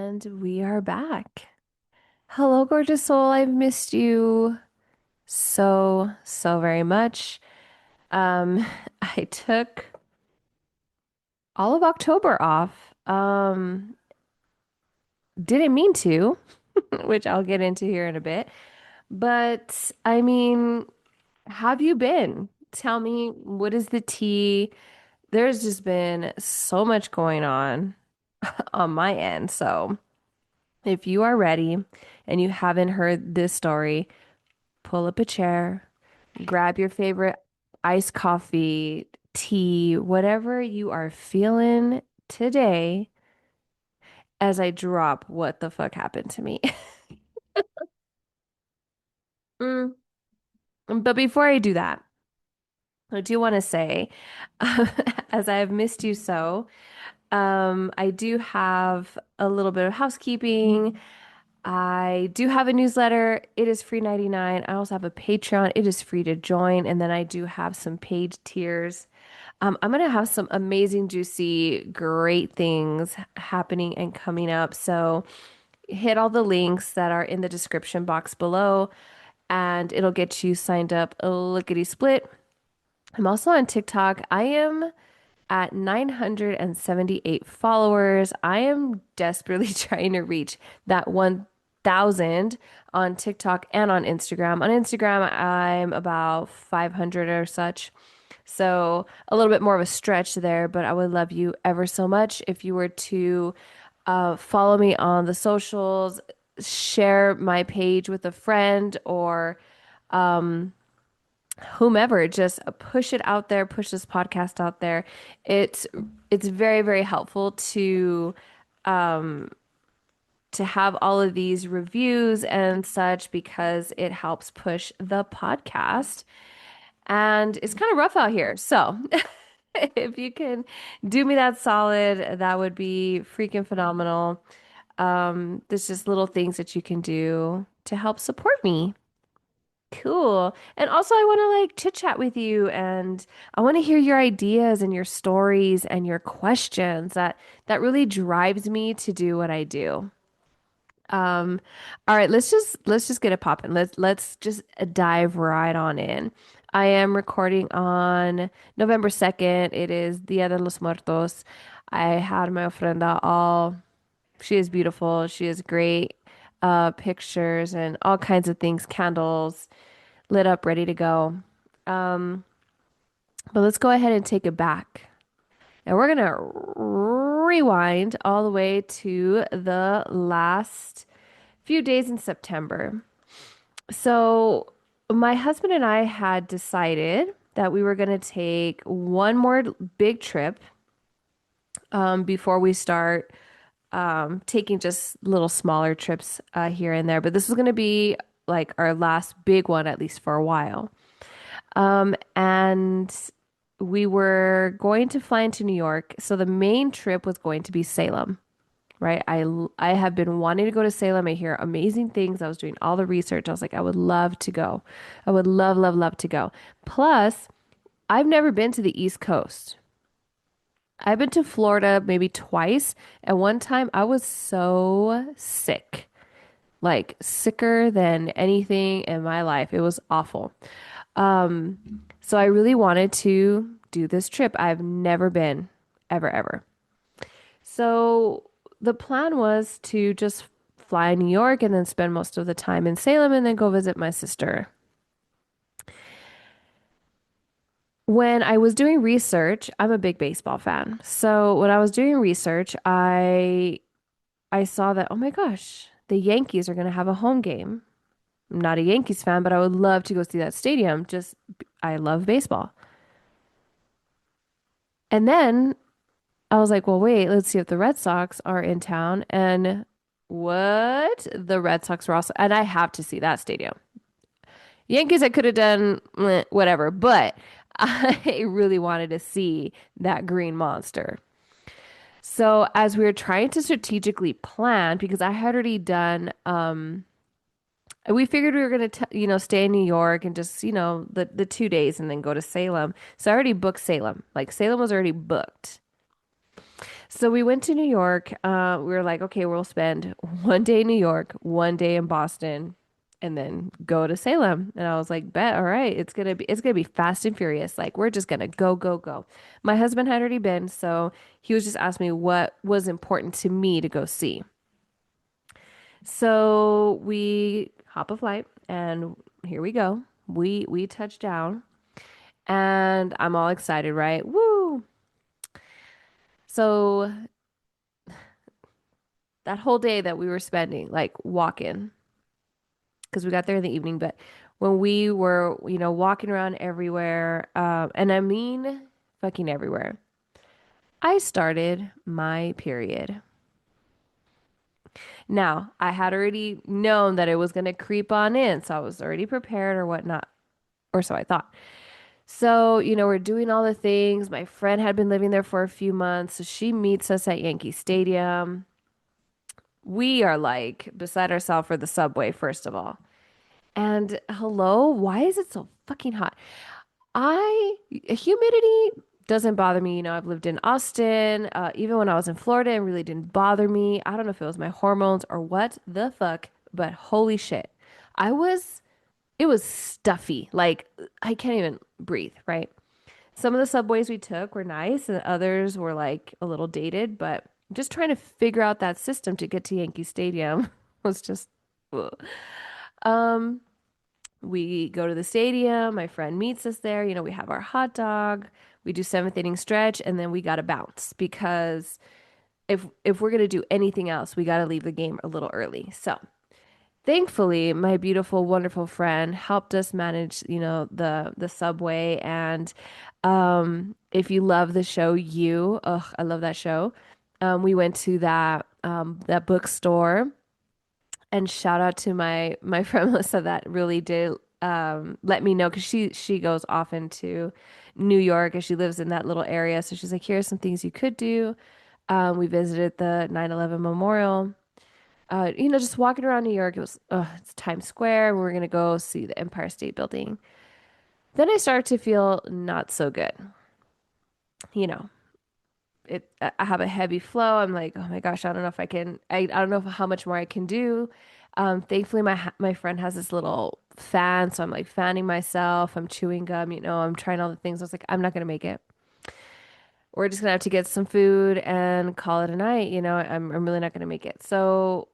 And we are back. Hello, gorgeous soul. I've missed you so very much. Um, I took all of October off. Didn't mean to, which I'll get into here in a bit. But I mean, have you been? Tell me, what is the tea? There's just been so much going on my end. So if you are ready and you haven't heard this story, pull up a chair, grab your favorite iced coffee, tea, whatever you are feeling today as I drop what the fuck happened to me. Mm. But before I do that, I do want to say, as I have missed you so, I do have a little bit of housekeeping. I do have a newsletter. It is free 99. I also have a Patreon. It is free to join. And then I do have some paid tiers. I'm gonna have some amazing, juicy, great things happening and coming up. So hit all the links that are in the description box below, and it'll get you signed up a lickety split. I'm also on TikTok. I am at 978 followers. I am desperately trying to reach that 1,000 on TikTok and on Instagram. On Instagram, I'm about 500 or such. So a little bit more of a stretch there, but I would love you ever so much if you were to follow me on the socials, share my page with a friend or whomever, just push it out there, push this podcast out there. It's it's very helpful to have all of these reviews and such because it helps push the podcast. And it's kind of rough out here. So if you can do me that solid, that would be freaking phenomenal. There's just little things that you can do to help support me. Cool. And also, I want to like chit chat with you and I want to hear your ideas and your stories and your questions. That really drives me to do what I do. Um, all right, let's just get it popping. Let's just dive right on in. I am recording on November 2nd. It is Dia de los Muertos. I had my ofrenda all. She is beautiful. She is great. Pictures and all kinds of things, candles lit up, ready to go. Um, but let's go ahead and take it back. And we're gonna rewind all the way to the last few days in September. So, my husband and I had decided that we were going to take one more big trip before we start taking just little smaller trips here and there. But this was going to be like our last big one, at least for a while. And we were going to fly into New York. So, the main trip was going to be Salem. Right? I have been wanting to go to Salem. I hear amazing things. I was doing all the research. I was like, I would love to go. I would love to go. Plus, I've never been to the East Coast. I've been to Florida maybe twice, and one time I was so sick. Like sicker than anything in my life. It was awful. So I really wanted to do this trip. I've never been ever. So the plan was to just fly in New York and then spend most of the time in Salem and then go visit my sister. When I was doing research, I'm a big baseball fan. So when I was doing research, I saw that, oh my gosh, the Yankees are going to have a home game. I'm not a Yankees fan, but I would love to go see that stadium. Just I love baseball. And then I was like, well, wait, let's see if the Red Sox are in town. And what? The Red Sox were also, and I have to see that stadium. Yankees, I could have done whatever, but I really wanted to see that green monster. So as we were trying to strategically plan, because I had already done, we figured we were going to, stay in New York and just, the 2 days and then go to Salem. So I already booked Salem. Like Salem was already booked. So we went to New York. We were like, okay, we'll spend one day in New York, one day in Boston, and then go to Salem. And I was like, bet, all right, it's gonna be fast and furious. Like we're just gonna go, go, go. My husband had already been, so he was just asking me what was important to me to go see. So we hop a flight and here we go. We touch down and I'm all excited, right? Woo! So that whole day that we were spending, like walking, because we got there in the evening, but when we were, walking around everywhere, and I mean fucking everywhere, I started my period. Now, I had already known that it was going to creep on in, so I was already prepared or whatnot, or so I thought. So, we're doing all the things. My friend had been living there for a few months, so she meets us at Yankee Stadium. We are like beside ourselves for the subway, first of all. And hello, why is it so fucking hot? Humidity doesn't bother me. I've lived in Austin. Even when I was in Florida, it really didn't bother me. I don't know if it was my hormones or what the fuck, but holy shit. I was, it was stuffy. Like I can't even breathe, right? Some of the subways we took were nice and others were like a little dated, but just trying to figure out that system to get to Yankee Stadium was just, ugh. Um, we go to the stadium. My friend meets us there. We have our hot dog. We do seventh inning stretch, and then we gotta bounce because if we're gonna do anything else, we gotta leave the game a little early. So thankfully, my beautiful, wonderful friend helped us manage, the subway. And if you love the show, I love that show. We went to that bookstore and shout out to my friend Melissa that really did let me know because she goes often to New York and she lives in that little area. So she's like, here are some things you could do. We visited the 9/11 memorial. Just walking around New York. It's Times Square. We're gonna go see the Empire State Building. Then I start to feel not so good. You know, I have a heavy flow. I'm like, oh my gosh, I don't know if I can. I don't know how much more I can do. Thankfully, my friend has this little fan, so I'm like fanning myself. I'm chewing gum. I'm trying all the things. I was like, I'm not gonna make it. We're just gonna have to get some food and call it a night. I'm really not gonna make it. So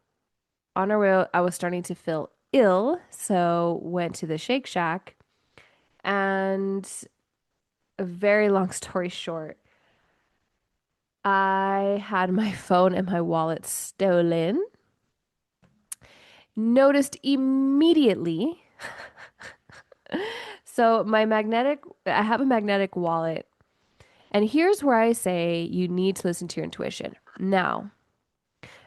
on our way, I was starting to feel ill, so went to the Shake Shack. And a very long story short, I had my phone and my wallet stolen. Noticed immediately. So I have a magnetic wallet. And here's where I say you need to listen to your intuition. Now,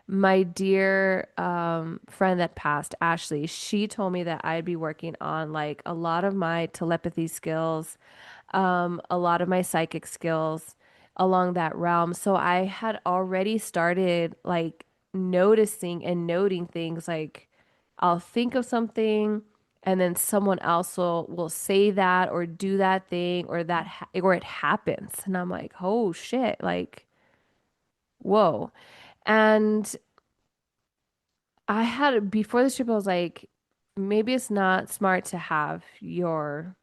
my dear friend that passed, Ashley, she told me that I'd be working on like a lot of my telepathy skills, a lot of my psychic skills along that realm. So I had already started like noticing and noting things like I'll think of something and then someone else will say that or do that thing or it happens. And I'm like, oh shit, like, whoa. And before this trip, I was like, maybe it's not smart to have your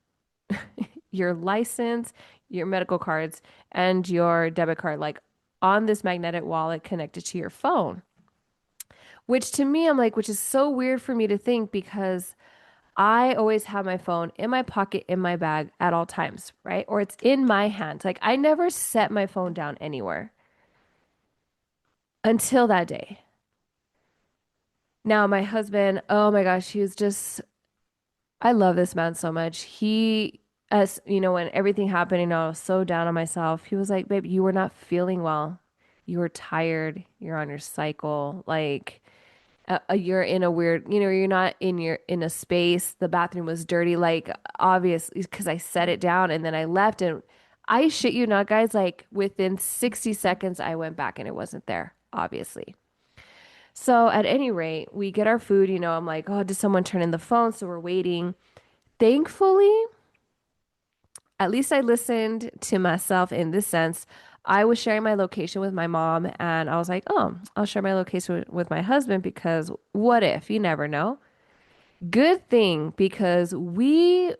license, your medical cards, and your debit card like on this magnetic wallet connected to your phone. Which to me, I'm like, which is so weird for me to think because I always have my phone in my pocket, in my bag at all times, right? Or it's in my hand. Like I never set my phone down anywhere until that day. Now, my husband, oh my gosh, he was just I love this man so much. As when everything happened, I was so down on myself. He was like, "Babe, you were not feeling well. You were tired. You're on your cycle. Like, you're in a weird, you're not in a space. The bathroom was dirty. Like, obviously, because I set it down and then I left. And I shit you not, guys. Like, within 60 seconds, I went back and it wasn't there, obviously. So, at any rate, we get our food. I'm like, oh, did someone turn in the phone? So we're waiting. Thankfully, at least I listened to myself in this sense. I was sharing my location with my mom, and I was like, oh, I'll share my location with my husband because what if? You never know. Good thing because we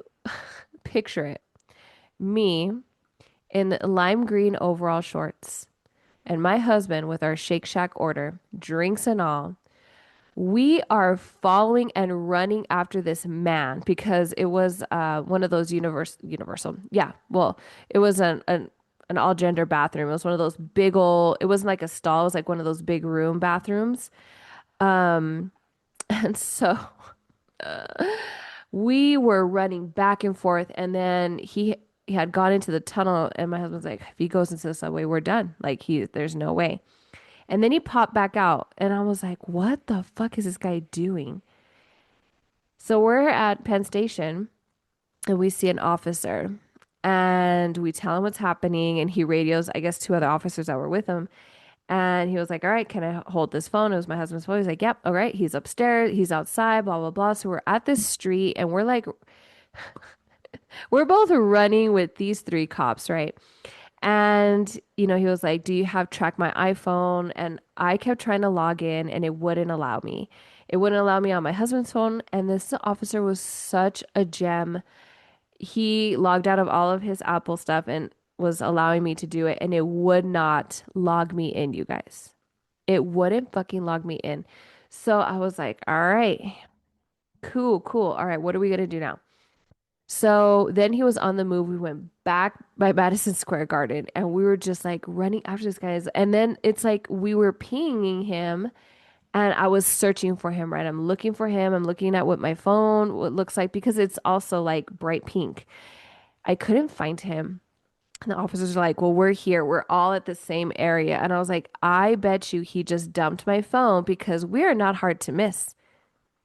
picture it. Me in lime green overall shorts and my husband with our Shake Shack order, drinks and all. We are following and running after this man because it was one of those universal. Yeah, well, it was an all gender bathroom. It was one of those big old. It wasn't like a stall. It was like one of those big room bathrooms. And so we were running back and forth, and then he had gone into the tunnel, and my husband's like, if he goes into the subway, we're done. Like there's no way. And then he popped back out, and I was like, what the fuck is this guy doing? So we're at Penn Station, and we see an officer, and we tell him what's happening, and he radios, I guess, two other officers that were with him. And he was like, all right, can I hold this phone? It was my husband's phone. He's like, yep, all right. He's upstairs, he's outside, blah, blah, blah. So we're at this street, and we're like, we're both running with these three cops, right? And, he was like, do you have track my iPhone? And I kept trying to log in and it wouldn't allow me. It wouldn't allow me on my husband's phone. And this officer was such a gem. He logged out of all of his Apple stuff and was allowing me to do it. And it would not log me in, you guys. It wouldn't fucking log me in. So I was like, all right, cool, cool. All right, what are we going to do now? So then he was on the move. We went back by Madison Square Garden and we were just like running after this guy. And then it's like we were pinging him and I was searching for him, right? I'm looking for him. I'm looking at what my phone what looks like because it's also like bright pink. I couldn't find him. And the officers are like, well, we're here. We're all at the same area. And I was like, I bet you he just dumped my phone because we are not hard to miss.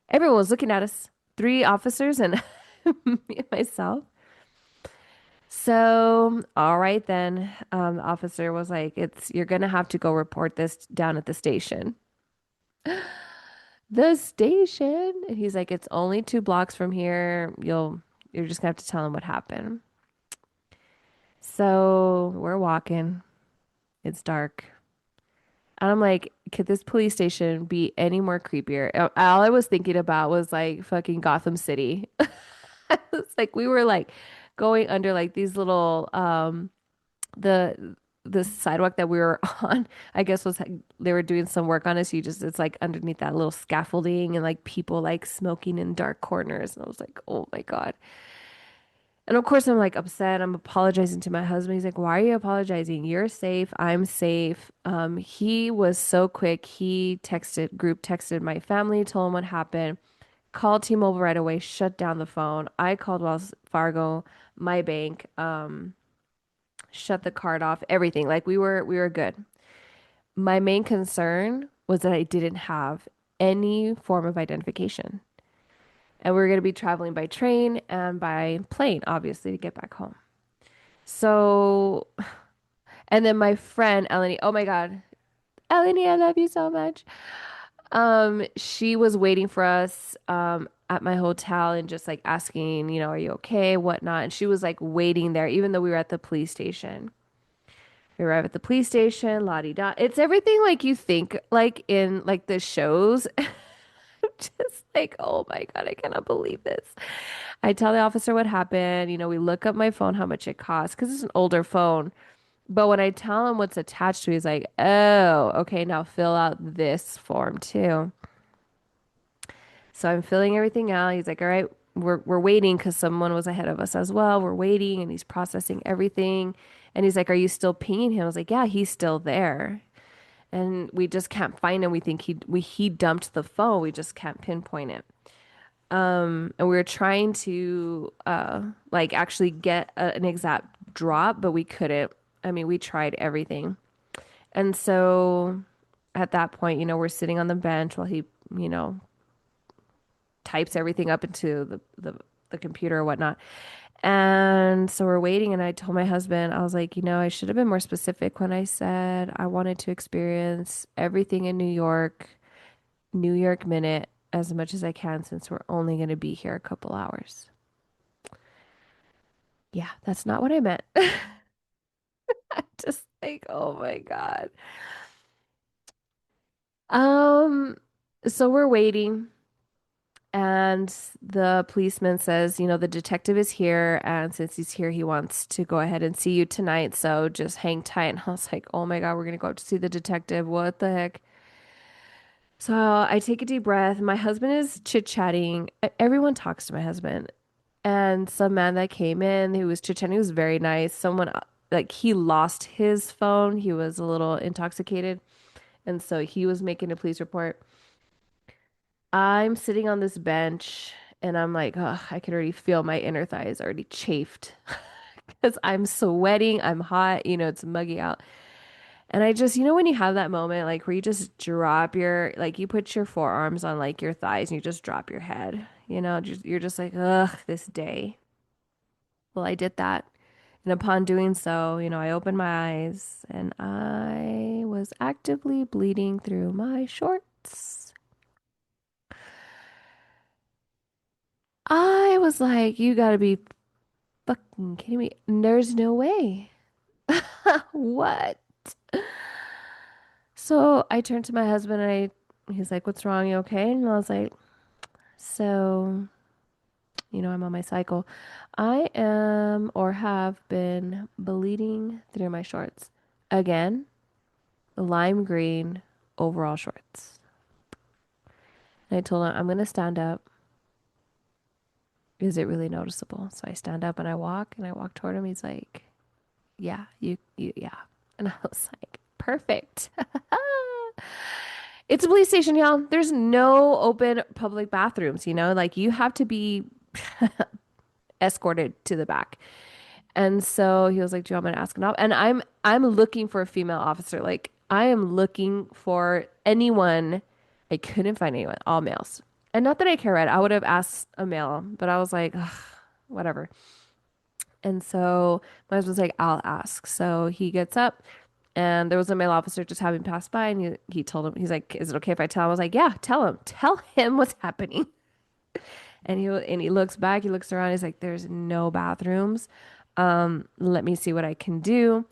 Everyone was looking at us, three officers and me and myself. So, all right then. The officer was like, you're gonna have to go report this down at the station. The station. And he's like, it's only 2 blocks from here. You're just gonna have to tell him what happened. So we're walking. It's dark. And I'm like, could this police station be any more creepier? All I was thinking about was like fucking Gotham City. It's like we were like going under like these little the the sidewalk that we were on, I guess was they were doing some work on it. So it's like underneath that little scaffolding and like people like smoking in dark corners. And I was like, oh my God. And of course I'm like upset. I'm apologizing to my husband. He's like, why are you apologizing? You're safe. I'm safe. He was so quick. He group texted my family, told him what happened, called T-Mobile right away, shut down the phone. I called Wells Fargo, my bank. Shut the card off, everything. Like we were good. My main concern was that I didn't have any form of identification. And we were going to be traveling by train and by plane, obviously, to get back home. So, and then my friend Eleni, oh my God, Eleni, I love you so much. She was waiting for us at my hotel and just like asking, are you okay, whatnot. And she was like waiting there, even though we were at the police station. We arrive at the police station, la di da. It's everything like you think, like in like the shows. Just like, oh my God, I cannot believe this. I tell the officer what happened. We look up my phone, how much it costs, because it's an older phone. But when I tell him what's attached to it, he's like, oh, okay, now fill out this form too. So I'm filling everything out. He's like, all right, we're waiting because someone was ahead of us as well. We're waiting and he's processing everything. And he's like, are you still pinging him? I was like, yeah, he's still there. And we just can't find him. We think he dumped the phone. We just can't pinpoint it. And we were trying to like actually get an exact drop, but we couldn't. I mean, we tried everything. And so at that point, we're sitting on the bench while he, you know, types everything up into the computer or whatnot. And so we're waiting, and I told my husband, I was like, I should have been more specific when I said I wanted to experience everything in New York minute, as much as I can since we're only going to be here a couple hours. Yeah, that's not what I meant. Just like, oh my God. Um, so we're waiting, and the policeman says, the detective is here, and since he's here, he wants to go ahead and see you tonight. So just hang tight. And I was like, oh my God, we're gonna go up to see the detective. What the heck? So I take a deep breath. My husband is chit-chatting. Everyone talks to my husband. And some man that came in who was chit-chatting was very nice. Someone like he lost his phone. He was a little intoxicated. And so he was making a police report. I'm sitting on this bench and I'm like, oh, I could already feel my inner thighs already chafed because I'm sweating. I'm hot. It's muggy out. And I just, when you have that moment, like where you just drop like you put your forearms on like your thighs and you just drop your head, you're just like, ugh, this day. Well, I did that. And upon doing so, I opened my eyes and I was actively bleeding through my shorts. I was like, you gotta be fucking kidding me. There's no way. What? So I turned to my husband and he's like, what's wrong? You okay? And I was like, so, I'm on my cycle. I am or have been bleeding through my shorts. Again, lime green overall shorts. And I told him, I'm going to stand up. Is it really noticeable? So I stand up and I walk toward him. He's like, yeah, yeah. And I was like, perfect. It's a police station, y'all. There's no open public bathrooms, like you have to be escorted to the back. And so he was like, "Do you want me to ask an op?" And I'm looking for a female officer. Like I am looking for anyone. I couldn't find anyone, all males. And not that I care, right? I would have asked a male, but I was like, ugh, whatever. And so my husband's like, I'll ask. So he gets up and there was a male officer just having passed by and he told him, he's like, is it okay if I tell him? I was like, yeah, tell him. Tell him what's happening. And he looks back, he looks around, he's like, there's no bathrooms. Let me see what I can do.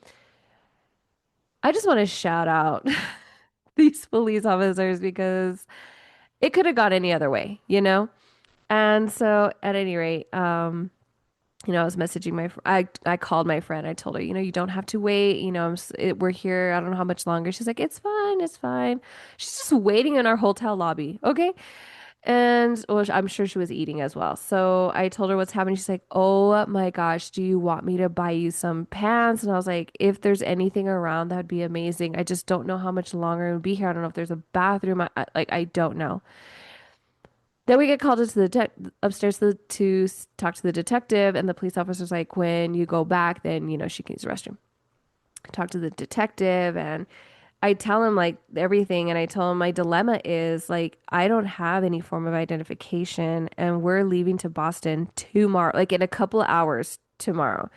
I just want to shout out these police officers because it could have gone any other way. And so at any rate, I was messaging I called my friend. I told her, you don't have to wait. We're here. I don't know how much longer. She's like, it's fine. It's fine. She's just waiting in our hotel lobby. Okay. And well, I'm sure she was eating as well. So I told her what's happening. She's like, oh my gosh, do you want me to buy you some pants? And I was like, if there's anything around, that'd be amazing. I just don't know how much longer it would be here. I don't know if there's a bathroom. I don't know. Then we get called into upstairs to talk to the detective, and the police officer's like, when you go back, then she can use the restroom. Talk to the detective, and I tell him like everything, and I tell him my dilemma is like I don't have any form of identification, and we're leaving to Boston tomorrow, like in a couple of hours tomorrow.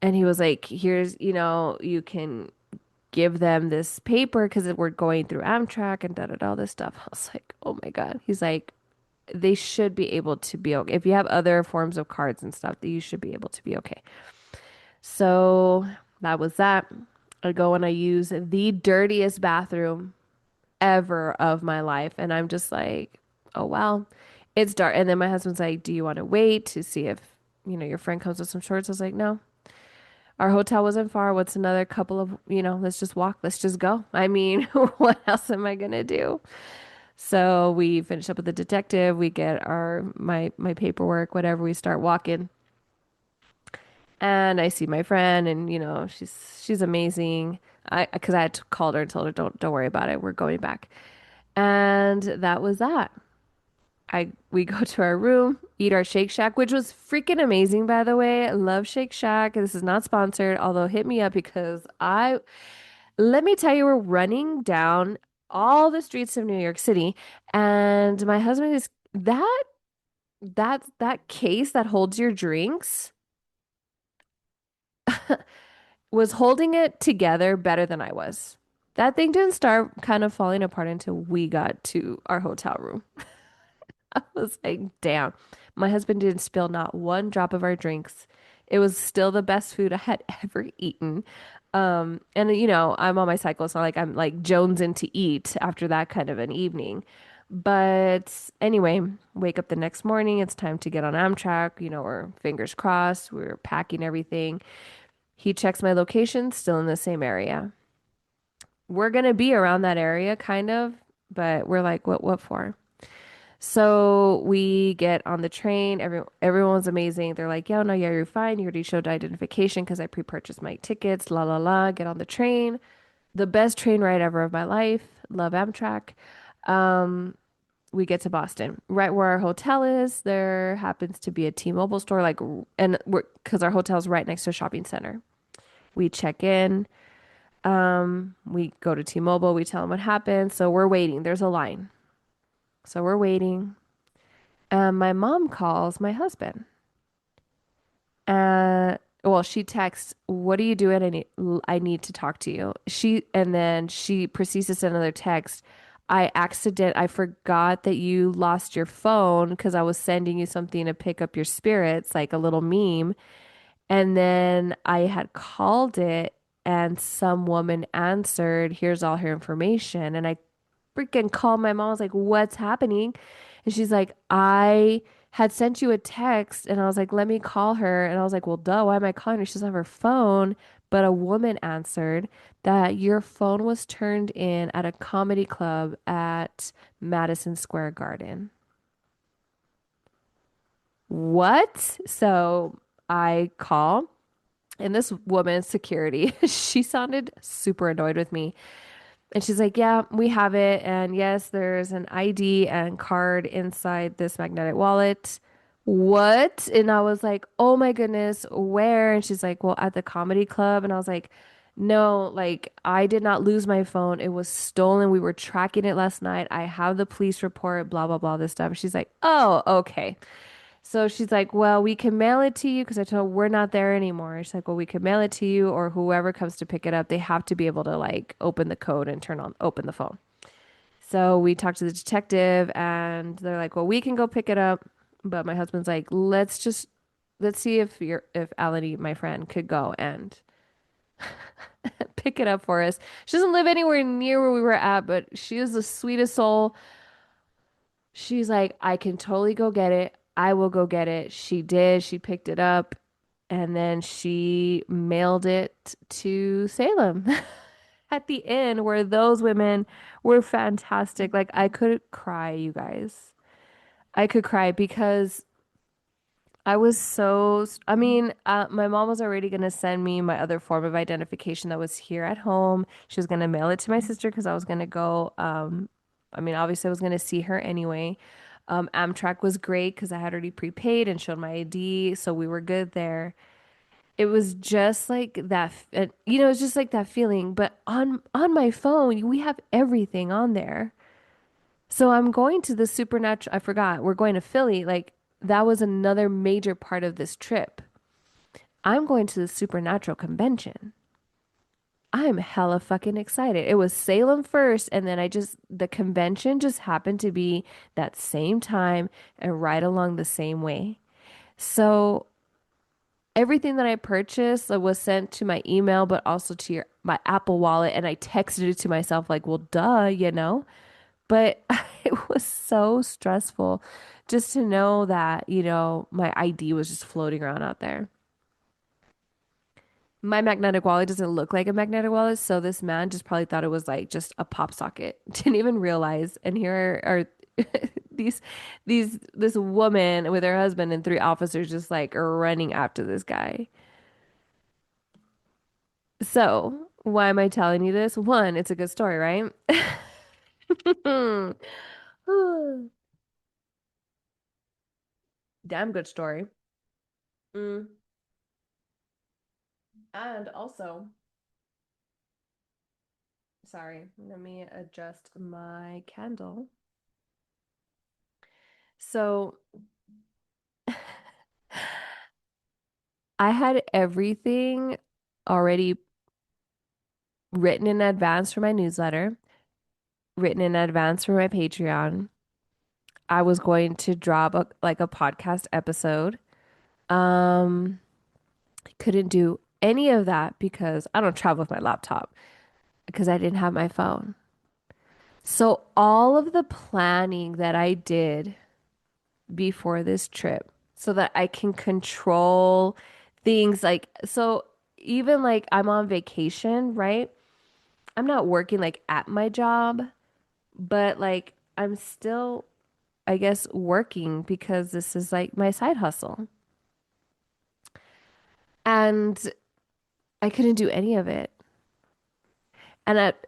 And he was like, here's, you can give them this paper because we're going through Amtrak and da da da all this stuff. I was like, oh my God. He's like, they should be able to be okay. If you have other forms of cards and stuff, that you should be able to be okay. So that was that. I go and I use the dirtiest bathroom ever of my life. And I'm just like, oh, well, it's dark. And then my husband's like, do you want to wait to see if, your friend comes with some shorts? I was like, no, our hotel wasn't far. What's another couple of, let's just walk. Let's just go. I mean, what else am I going to do? So we finish up with the detective. We get my paperwork, whatever. We start walking, and I see my friend, and she's amazing. Because I had called her and told her don't worry about it. We're going back, and that was that. We go to our room, eat our Shake Shack, which was freaking amazing, by the way. I love Shake Shack. This is not sponsored, although hit me up because let me tell you, we're running down all the streets of New York City, and my husband is that case that holds your drinks was holding it together better than I was. That thing didn't start kind of falling apart until we got to our hotel room. I was like, damn. My husband didn't spill not one drop of our drinks It was still the best food I had ever eaten. And I'm on my cycle, so like I'm like jonesing to eat after that kind of an evening. But anyway, wake up the next morning, it's time to get on Amtrak, we're fingers crossed, we're packing everything. He checks my location, still in the same area. We're gonna be around that area kind of, but we're like, what for? So we get on the train. Everyone's amazing. They're like, yeah, no, yeah, you're fine. You already showed identification because I pre-purchased my tickets. La la la. Get on the train. The best train ride ever of my life. Love Amtrak. Um, we get to Boston. Right where our hotel is, there happens to be a T-Mobile store, and we're because our hotel's right next to a shopping center. We check in. We go to T-Mobile. We tell them what happened. So we're waiting. There's a line. So we're waiting. My mom calls my husband. Well, she texts, "What are you doing? I need to talk to you." And then she proceeds to send another text. I forgot that you lost your phone because I was sending you something to pick up your spirits, like a little meme. And then I had called it and some woman answered, "Here's all her information." And I freaking called my mom. I was like, "What's happening?" And she's like, "I had sent you a text." And I was like, "Let me call her." And I was like, "Well, duh, why am I calling her? She doesn't have her phone." But a woman answered that your phone was turned in at a comedy club at Madison Square Garden. What? So I call, and this woman, security, she sounded super annoyed with me. And she's like, "Yeah, we have it. And yes, there's an ID and card inside this magnetic wallet." What? And I was like, "Oh my goodness, where?" And she's like, "Well, at the comedy club." And I was like, "No, like I did not lose my phone. It was stolen. We were tracking it last night. I have the police report, blah, blah, blah, this stuff." And she's like, "Oh, okay." So she's like, "Well, we can mail it to you," because I told her we're not there anymore. She's like, "Well, we can mail it to you, or whoever comes to pick it up, they have to be able to like open the code and open the phone." So we talked to the detective, and they're like, "Well, we can go pick it up," but my husband's like, let's see if Alani, my friend, could go and pick it up for us." She doesn't live anywhere near where we were at, but she is the sweetest soul. She's like, "I can totally go get it. I will go get it." She did. She picked it up and then she mailed it to Salem at the inn where those women were fantastic. Like, I could cry, you guys. I could cry because I mean, my mom was already going to send me my other form of identification that was here at home. She was going to mail it to my sister because I was going to go. I mean, obviously, I was going to see her anyway. Amtrak was great because I had already prepaid and showed my ID, so we were good there. It was just like that, it's just like that feeling. But on my phone, we have everything on there. So I'm going to the supernatural. I forgot. We're going to Philly. Like that was another major part of this trip. I'm going to the supernatural convention. I'm hella fucking excited. It was Salem first, and then the convention just happened to be that same time and right along the same way. So everything that I purchased was sent to my email, but also to my Apple Wallet, and I texted it to myself like, "Well, duh." But it was so stressful just to know that, my ID was just floating around out there. My magnetic wallet doesn't look like a magnetic wallet, so this man just probably thought it was like just a pop socket. Didn't even realize. And here are this woman with her husband and three officers just like running after this guy. So, why am I telling you this? One, it's a good story, right? Damn good story. Mm. And also, sorry, let me adjust my candle. So, I had everything already written in advance for my newsletter, written in advance for my Patreon. I was going to drop like a podcast episode. Um, Couldn't do any of that because I don't travel with my laptop because I didn't have my phone. So all of the planning that I did before this trip so that I can control things like so even like I'm on vacation, right? I'm not working like at my job, but like I'm still, I guess, working because this is like my side hustle. And I couldn't do any of it. And at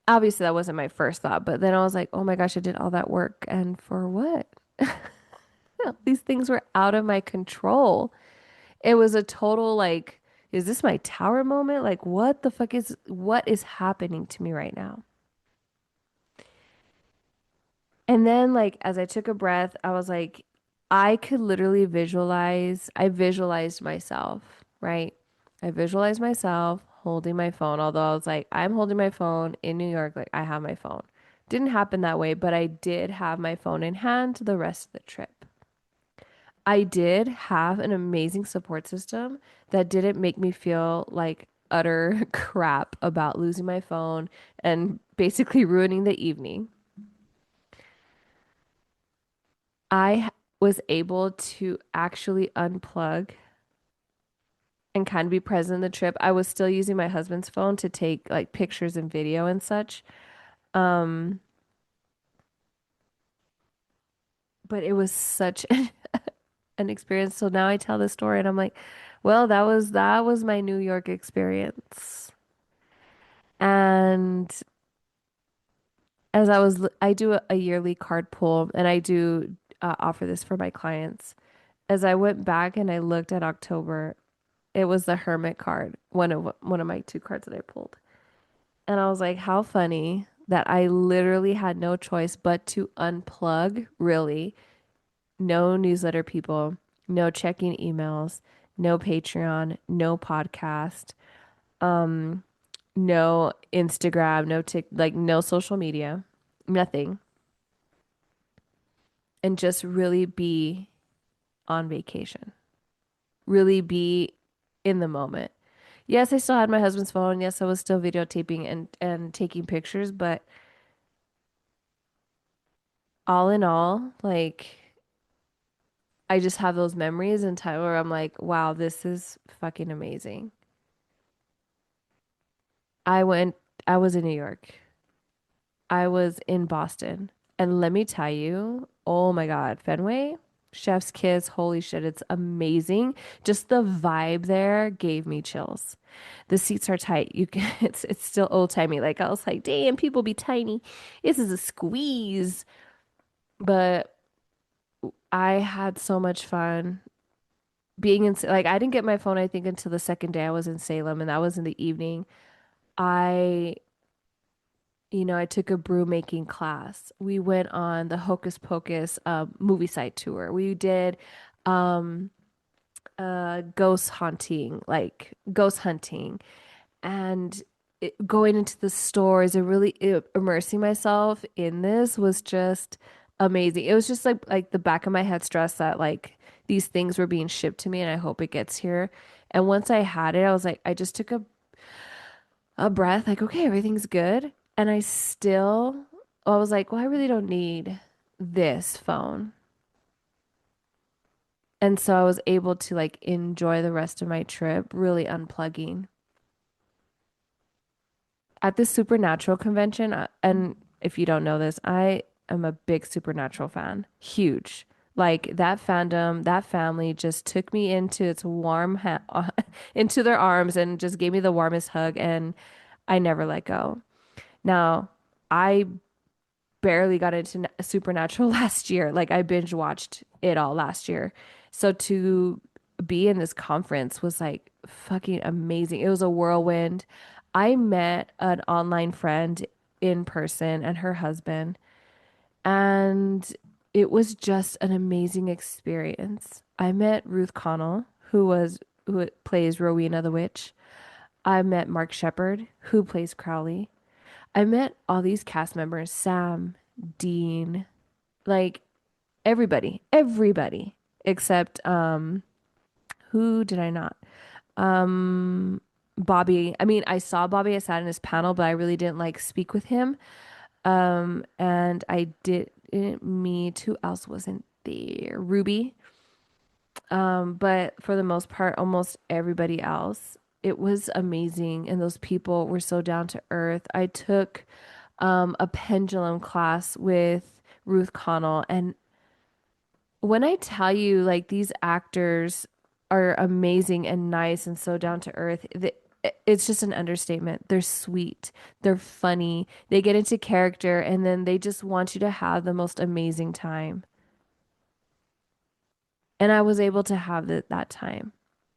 obviously that wasn't my first thought, but then I was like, "Oh my gosh, I did all that work and for what?" These things were out of my control. It was a total like, is this my tower moment? Like, what is happening to me right now? And then, like, as I took a breath, I was like, I could literally I visualized myself, right? I visualized myself holding my phone, although I was like, I'm holding my phone in New York, like, I have my phone. Didn't happen that way, but I did have my phone in hand the rest of the trip. I did have an amazing support system that didn't make me feel like utter crap about losing my phone and basically ruining the evening. Was able to actually unplug and kind of be present in the trip. I was still using my husband's phone to take like pictures and video and such. Um, but it was such an experience. So now I tell this story and I'm like, well, that was my New York experience. And I do a yearly card pull and I do offer this for my clients. As I went back and I looked at October, it was the Hermit card, one of my two cards that I pulled. And I was like, how funny that I literally had no choice but to unplug, really. No newsletter people, no checking emails, no Patreon, no podcast, no Instagram, no social media, nothing. And just really be on vacation, really be in the moment. Yes, I still had my husband's phone. Yes, I was still videotaping and taking pictures, but all in all, like I just have those memories in time where I'm like, wow, this is fucking amazing. I went, I was in New York. I was in Boston. And let me tell you, oh my God, Fenway, Chef's Kiss, holy shit, it's amazing. Just the vibe there gave me chills. The seats are tight. You can, it's still old timey. Like I was like, damn, people be tiny. This is a squeeze. But I had so much fun being in, like, I didn't get my phone, I think, until the second day I was in Salem, and that was in the evening. I, I took a brew making class. We went on the Hocus Pocus movie site tour. We did um, ghost hunting, and going into the stores and really immersing myself in this was just amazing. It was just like the back of my head stress that like these things were being shipped to me and I hope it gets here. And once I had it, I was like, I just took a breath, like, okay, everything's good. And I was like, well, I really don't need this phone. And so I was able to like enjoy the rest of my trip, really unplugging. At the Supernatural convention, and if you don't know this, I am a big Supernatural fan. Huge. Like that fandom, that family just took me into its into their arms and just gave me the warmest hug and I never let go. Now, I barely got into Supernatural last year. Like I binge watched it all last year. So to be in this conference was like fucking amazing. It was a whirlwind. I met an online friend in person and her husband, and it was just an amazing experience. I met Ruth Connell, who plays Rowena the Witch. I met Mark Shepard, who plays Crowley. I met all these cast members, Sam, Dean, like everybody except who did I not? Um, Bobby, I mean, I saw Bobby, I sat in his panel, but I really didn't like speak with him. And I didn't meet, who else wasn't there? Ruby. But for the most part, almost everybody else, it was amazing. And those people were so down to earth. I took a pendulum class with Ruth Connell. And when I tell you, like, these actors are amazing and nice and so down to earth, it's just an understatement. They're sweet, they're funny, they get into character, and then they just want you to have the most amazing time. And I was able to have that time.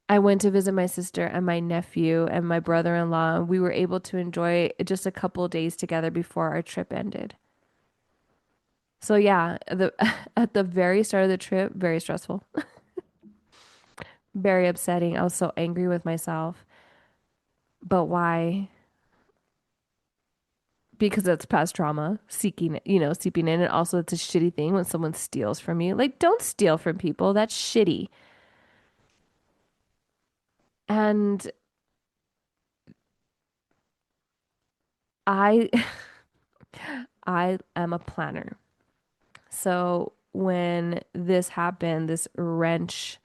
I went to visit my sister and my nephew and my brother-in-law. We were able to enjoy just a couple of days together before our trip ended. So yeah, the at the very start of the trip, very stressful, very upsetting. I was so angry with myself. But why? Because it's past trauma, seeking, seeping in. And also it's a shitty thing when someone steals from you. Like, don't steal from people. That's shitty. And I I am a planner. So when this happened, this wrench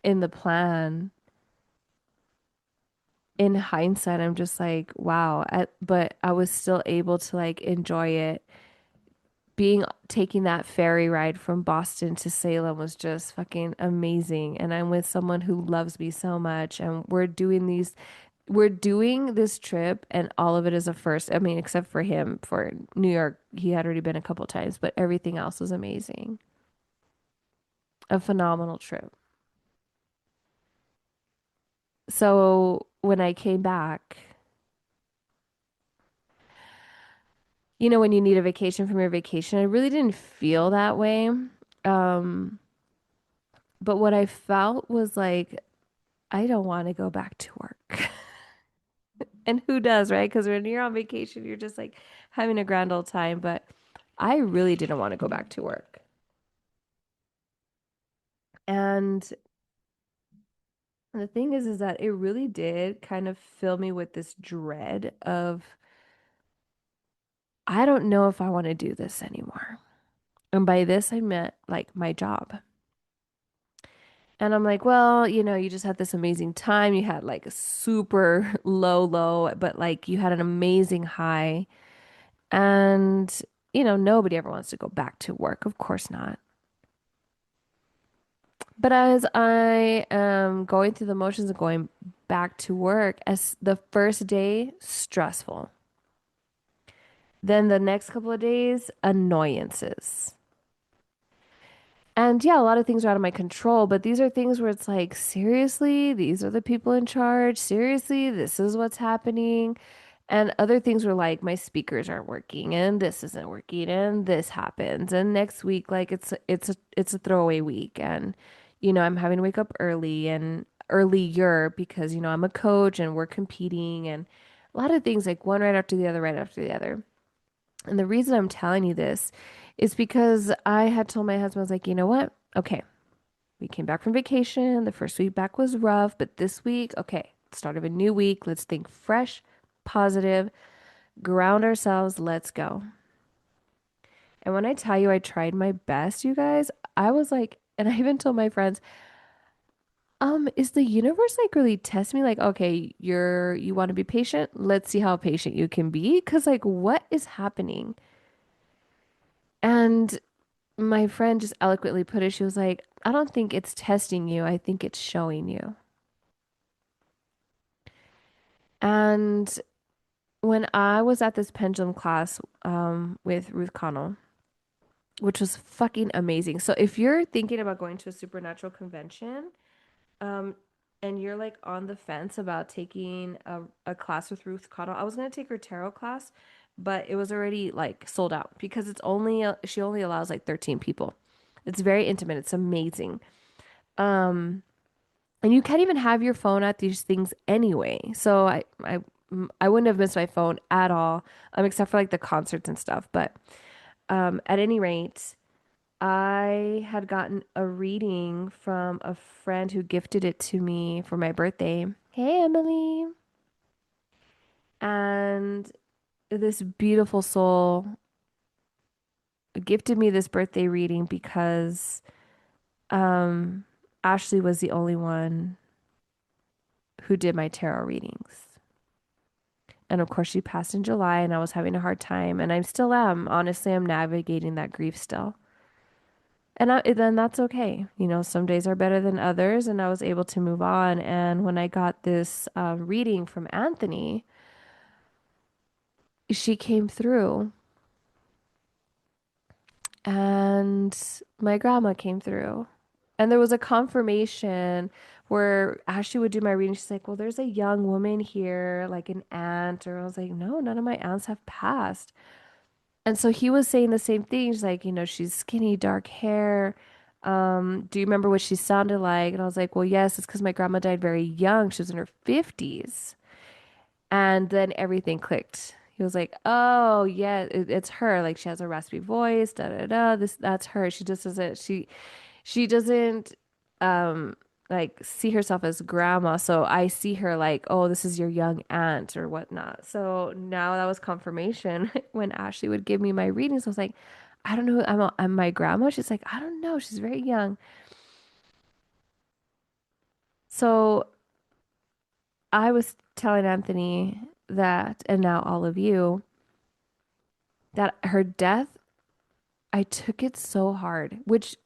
in the plan, in hindsight, I'm just like, wow. But I was still able to like enjoy it. Taking that ferry ride from Boston to Salem was just fucking amazing. And I'm with someone who loves me so much. And we're doing this trip, and all of it is a first. I mean, except for him for New York, he had already been a couple times, but everything else was amazing. A phenomenal trip. So when I came back, when you need a vacation from your vacation, I really didn't feel that way. But what I felt was like, I don't want to go back to work. And who does, right? Because when you're on vacation, you're just like having a grand old time. But I really didn't want to go back to work. And the thing is that it really did kind of fill me with this dread of, I don't know if I want to do this anymore. And by this, I meant like my job. And I'm like, well, you just had this amazing time. You had like a super low, but like you had an amazing high. And, nobody ever wants to go back to work. Of course not. But as I am going through the motions of going back to work, as the first day, stressful. Then the next couple of days, annoyances. And yeah, a lot of things are out of my control, but these are things where it's like, seriously, these are the people in charge. Seriously, this is what's happening. And other things were like, my speakers aren't working and this isn't working and this happens. And next week, like it's a throwaway week. And, I'm having to wake up early and earlier because, I'm a coach and we're competing and a lot of things like one right after the other, right after the other. And the reason I'm telling you this is because I had told my husband, I was like, you know what? Okay, we came back from vacation. The first week back was rough, but this week, okay, start of a new week. Let's think fresh, positive, ground ourselves. Let's go. And when I tell you I tried my best, you guys, I was like, and I even told my friends, is the universe like really test me? Like, okay, you want to be patient? Let's see how patient you can be. Cause like, what is happening? And my friend just eloquently put it. She was like, I don't think it's testing you. I think it's showing you. And when I was at this pendulum class with Ruth Connell, which was fucking amazing. So if you're thinking about going to a supernatural convention, um, and you're like on the fence about taking a class with Ruth Connell, I was gonna take her tarot class, but it was already like sold out because she only allows like 13 people. It's very intimate. It's amazing. Um, And you can't even have your phone at these things anyway. So I wouldn't have missed my phone at all, except for like the concerts and stuff. But at any rate, I had gotten a reading from a friend who gifted it to me for my birthday. Hey, Emily. And this beautiful soul gifted me this birthday reading because um, Ashley was the only one who did my tarot readings. And of course, she passed in July, and I was having a hard time, and I still am. Honestly, I'm navigating that grief still. Then that's okay. You know, some days are better than others, and I was able to move on. And when I got this reading from Anthony, she came through, and my grandma came through. And there was a confirmation where Ashley would do my reading. She's like, well, there's a young woman here, like an aunt. Or I was like, no, none of my aunts have passed. And so he was saying the same things, like, you know, she's skinny, dark hair. Do you remember what she sounded like? And I was like, well, yes, it's because my grandma died very young. She was in her 50s. And then everything clicked. He was like, "Oh, yeah, it's her. Like she has a raspy voice, da da da. That's her. She just doesn't she doesn't um like see herself as grandma. So I see her like, oh, this is your young aunt or whatnot. So now that was confirmation when Ashley would give me my readings. I was like, I don't know. I'm my grandma. She's like, I don't know. She's very young. So I was telling Anthony that, and now all of you, that her death, I took it so hard, which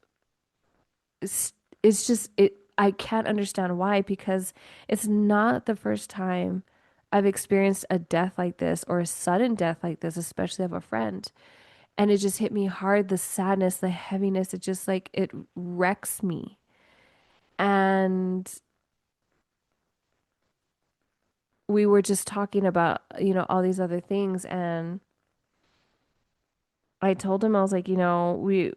is, is just it. I can't understand why, because it's not the first time I've experienced a death like this or a sudden death like this, especially of a friend. And it just hit me hard, the sadness, the heaviness. It just like it wrecks me. And we were just talking about, you know, all these other things. And I told him, I was like, you know, we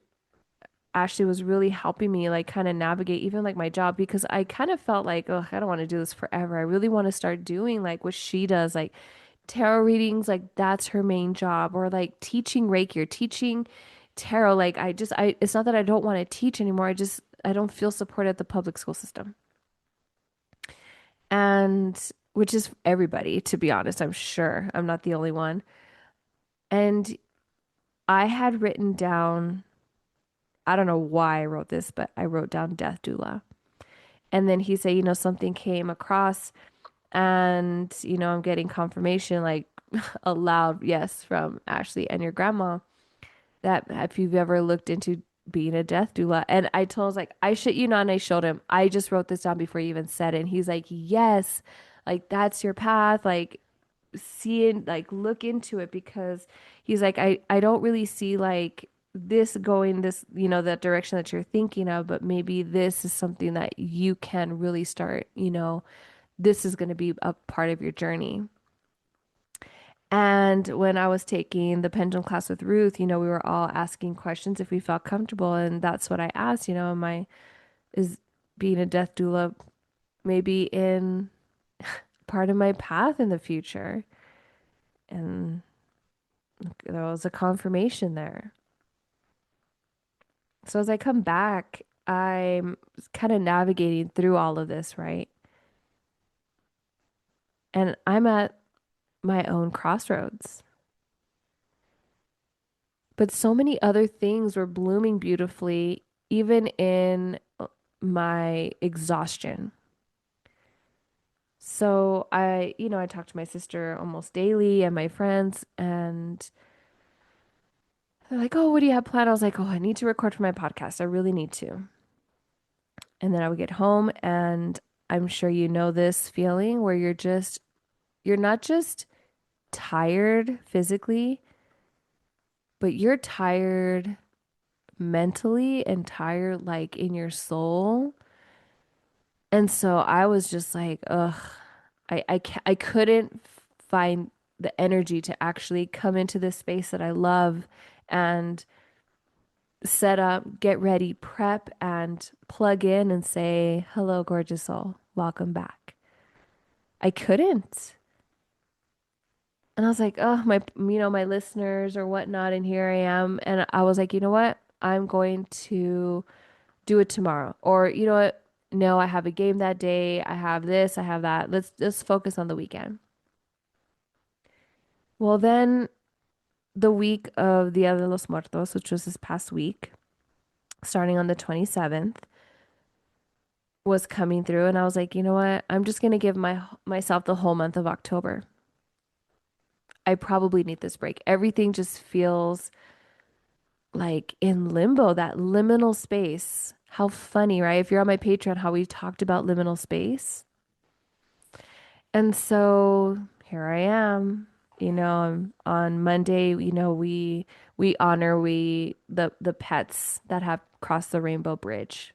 Ashley was really helping me like kind of navigate even like my job, because I kind of felt like, oh, I don't want to do this forever. I really want to start doing like what she does, like tarot readings, like that's her main job, or like teaching Reiki or teaching tarot. Like it's not that I don't want to teach anymore. I don't feel support at the public school system. And which is everybody, to be honest, I'm sure I'm not the only one. And I had written down, I don't know why I wrote this, but I wrote down death doula. And then he said, you know, something came across, and, you know, I'm getting confirmation, like a loud yes from Ashley and your grandma, that if you've ever looked into being a death doula. And I told him, I was like, I shit you not. And I showed him, I just wrote this down before you even said it. And he's like, yes, like that's your path. Like, seeing, like, look into it, because he's like, I don't really see like this going this, you know, that direction that you're thinking of, but maybe this is something that you can really start, you know, this is going to be a part of your journey. And when I was taking the pendulum class with Ruth, you know, we were all asking questions if we felt comfortable. And that's what I asked, you know, is being a death doula maybe in part of my path in the future? And there was a confirmation there. So as I come back, I'm kind of navigating through all of this, right? And I'm at my own crossroads. But so many other things were blooming beautifully, even in my exhaustion. So you know, I talk to my sister almost daily and my friends, and they're like, oh, what do you have planned? I was like, oh, I need to record for my podcast. I really need to. And then I would get home, and I'm sure you know this feeling where you're not just tired physically, but you're tired mentally and tired like in your soul. And so I was just like, ugh, I couldn't find the energy to actually come into this space that I love and set up, get ready, prep, and plug in and say, hello, gorgeous soul, welcome back. I couldn't. And I was like, oh, my, you know, my listeners or whatnot. And here I am. And I was like, you know what? I'm going to do it tomorrow. Or you know what? No, I have a game that day. I have this, I have that. Let's focus on the weekend. Well, then the week of Dia de los Muertos, which was this past week, starting on the 27th, was coming through and I was like, you know what? I'm just gonna give myself the whole month of October. I probably need this break. Everything just feels like in limbo, that liminal space. How funny, right? If you're on my Patreon, how we talked about liminal space. And so here I am. On Monday, we honor the pets that have crossed the rainbow bridge.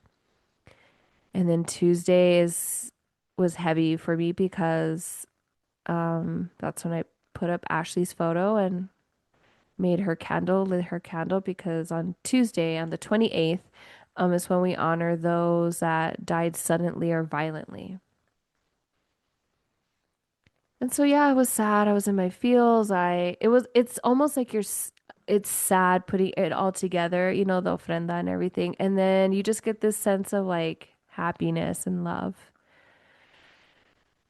And then Tuesday is was heavy for me because that's when I put up Ashley's photo and made her candle, lit her candle because on Tuesday, on the 28th, is when we honor those that died suddenly or violently. And so yeah, I was sad. I was in my feels. It's almost like it's sad putting it all together, the ofrenda and everything. And then you just get this sense of like happiness and love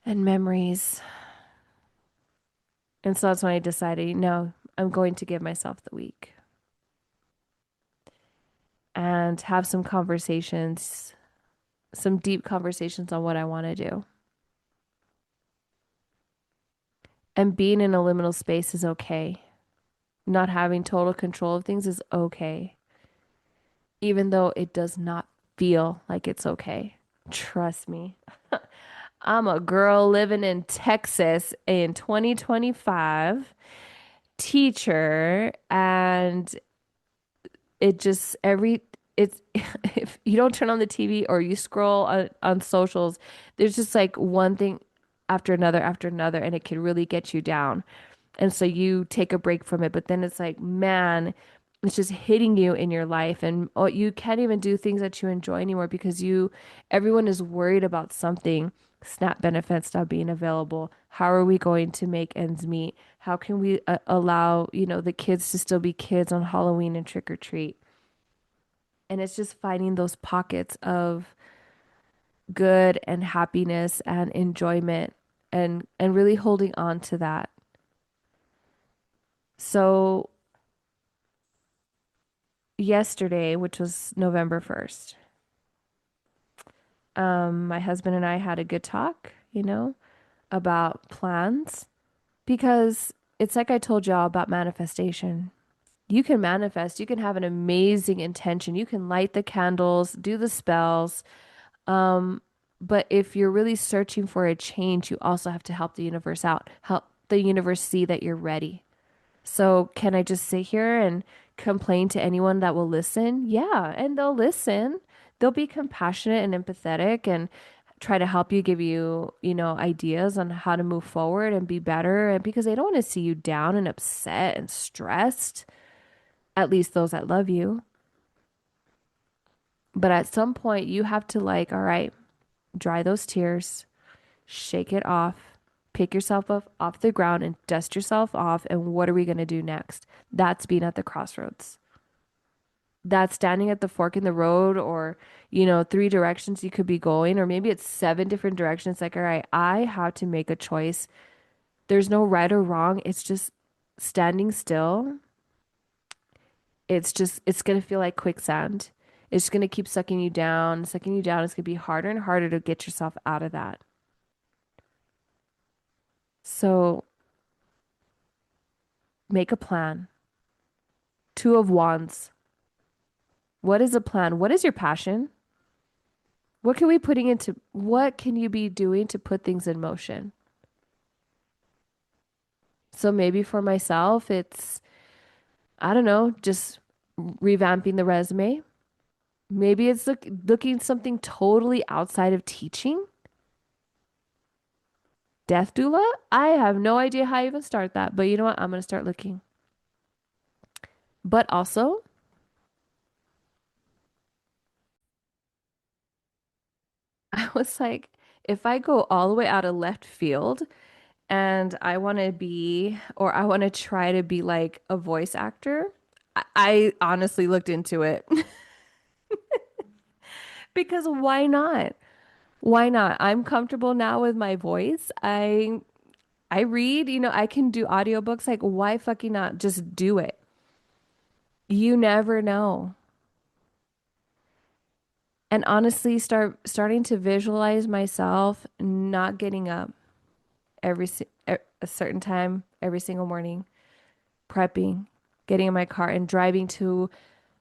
and memories. And so that's when I decided, no, I'm going to give myself the week and have some conversations, some deep conversations on what I want to do. And being in a liminal space is okay. Not having total control of things is okay, even though it does not feel like it's okay. Trust me. I'm a girl living in Texas in 2025, teacher, and it just every it's if you don't turn on the TV or you scroll on socials, there's just like one thing after another, and it can really get you down. And so you take a break from it, but then it's like, man, it's just hitting you in your life, and oh, you can't even do things that you enjoy anymore because everyone is worried about something. SNAP benefits not being available. How are we going to make ends meet? How can we allow, the kids to still be kids on Halloween and trick or treat? And it's just finding those pockets of good and happiness and enjoyment and really holding on to that. So yesterday, which was November 1st, my husband and I had a good talk, about plans because it's like I told y'all about manifestation. You can manifest, you can have an amazing intention, you can light the candles, do the spells. But if you're really searching for a change, you also have to help the universe out, help the universe see that you're ready. So can I just sit here and complain to anyone that will listen? Yeah, and they'll listen. They'll be compassionate and empathetic and try to help you, give you, ideas on how to move forward and be better. And because they don't want to see you down and upset and stressed, at least those that love you. But at some point, you have to like, all right, dry those tears, shake it off, pick yourself up off the ground and dust yourself off. And what are we going to do next? That's being at the crossroads. That's standing at the fork in the road, or, three directions you could be going, or maybe it's seven different directions. Like, all right, I have to make a choice. There's no right or wrong. It's just standing still. It's going to feel like quicksand. It's going to keep sucking you down, sucking you down. It's going to be harder and harder to get yourself out of that. So make a plan. Two of Wands. What is a plan? What is your passion? What can you be doing to put things in motion? So maybe for myself, it's, I don't know, just revamping the resume. Maybe it's looking something totally outside of teaching. Death doula? I have no idea how I even start that, but you know what? I'm going to start looking. But also, I was like, if I go all the way out of left field and I want to be, or I want to try to be like a voice actor, I honestly looked into it because why not? Why not? I'm comfortable now with my voice. I read, I can do audiobooks. Like, why fucking not just do it? You never know. And honestly, starting to visualize myself not getting up a certain time every single morning, prepping, getting in my car and driving to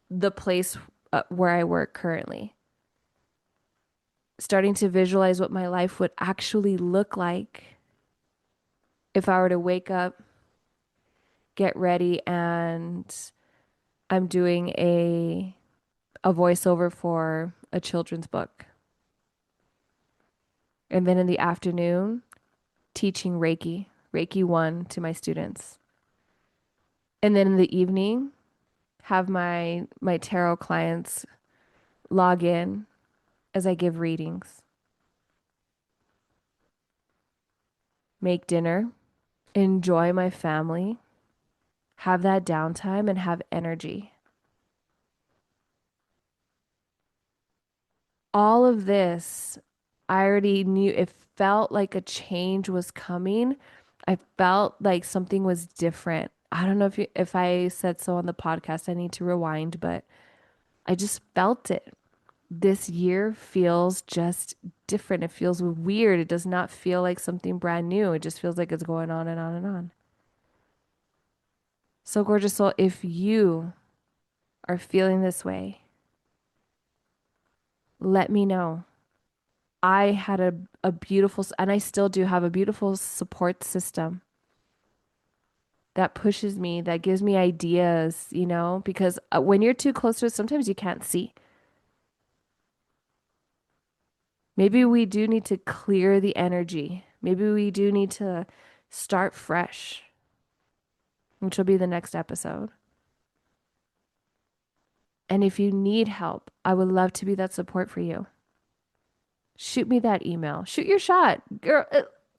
the place where I work currently. Starting to visualize what my life would actually look like if I were to wake up, get ready, and I'm doing a voiceover for a children's book. And then in the afternoon, teaching Reiki 1 to my students. And then in the evening, have my tarot clients log in as I give readings, make dinner, enjoy my family, have that downtime and have energy. All of this, I already knew it felt like a change was coming. I felt like something was different. I don't know if I said so on the podcast. I need to rewind, but I just felt it. This year feels just different. It feels weird. It does not feel like something brand new. It just feels like it's going on and on and on. So, gorgeous soul, if you are feeling this way, let me know. I had a beautiful, and I still do have a beautiful support system that pushes me, that gives me ideas, because when you're too close to it, sometimes you can't see. Maybe we do need to clear the energy. Maybe we do need to start fresh, which will be the next episode. And if you need help, I would love to be that support for you. Shoot me that email. Shoot your shot. Girl,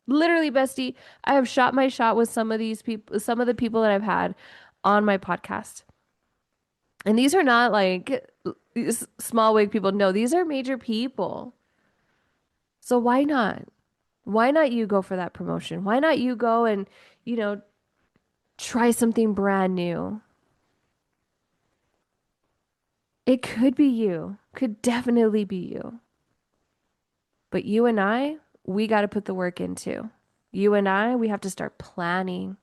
literally, bestie, I have shot my shot with some of these people, some of the people that I've had on my podcast. And these are not like small wig people. No, these are major people. So why not? Why not you go for that promotion? Why not you go and, you know, try something brand new? It could be you, could definitely be you. But you and we got to put the work into. You and we have to start planning.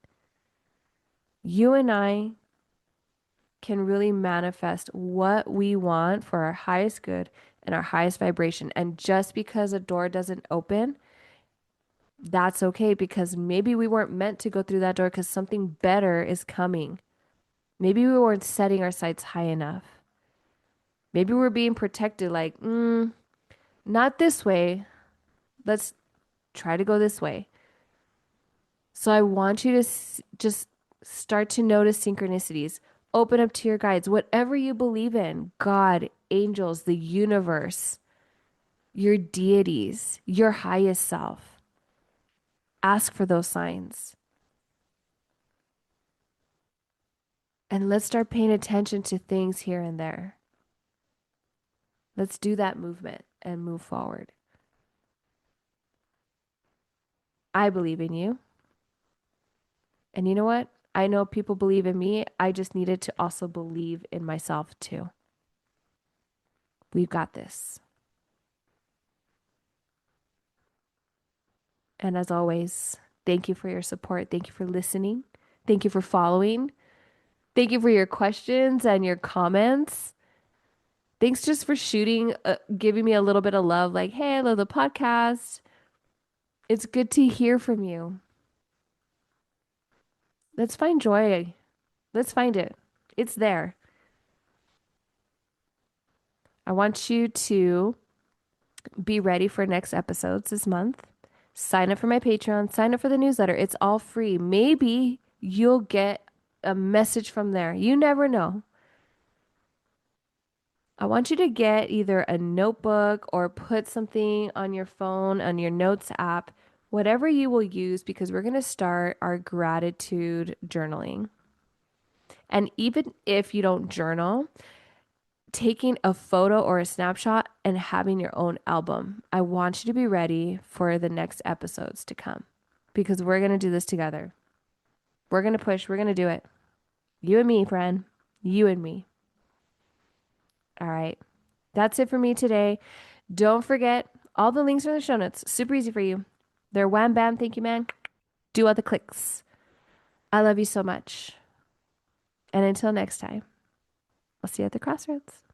You and I can really manifest what we want for our highest good and our highest vibration. And just because a door doesn't open, that's okay because maybe we weren't meant to go through that door because something better is coming. Maybe we weren't setting our sights high enough. Maybe we're being protected, like, not this way. Let's try to go this way. So I want you to just start to notice synchronicities. Open up to your guides, whatever you believe in, God, angels, the universe, your deities, your highest self. Ask for those signs. And let's start paying attention to things here and there. Let's do that movement and move forward. I believe in you. And you know what? I know people believe in me. I just needed to also believe in myself too. We've got this. And as always, thank you for your support. Thank you for listening. Thank you for following. Thank you for your questions and your comments. Thanks just for giving me a little bit of love. Like, hey, I love the podcast. It's good to hear from you. Let's find joy. Let's find it. It's there. I want you to be ready for next episodes this month. Sign up for my Patreon, sign up for the newsletter. It's all free. Maybe you'll get a message from there. You never know. I want you to get either a notebook or put something on your phone, on your notes app, whatever you will use, because we're going to start our gratitude journaling. And even if you don't journal, taking a photo or a snapshot and having your own album. I want you to be ready for the next episodes to come because we're going to do this together. We're going to push, we're going to do it. You and me, friend. You and me. All right. That's it for me today. Don't forget, all the links are in the show notes. Super easy for you. They're wham bam. Thank you, man. Do all the clicks. I love you so much. And until next time, I'll see you at the crossroads.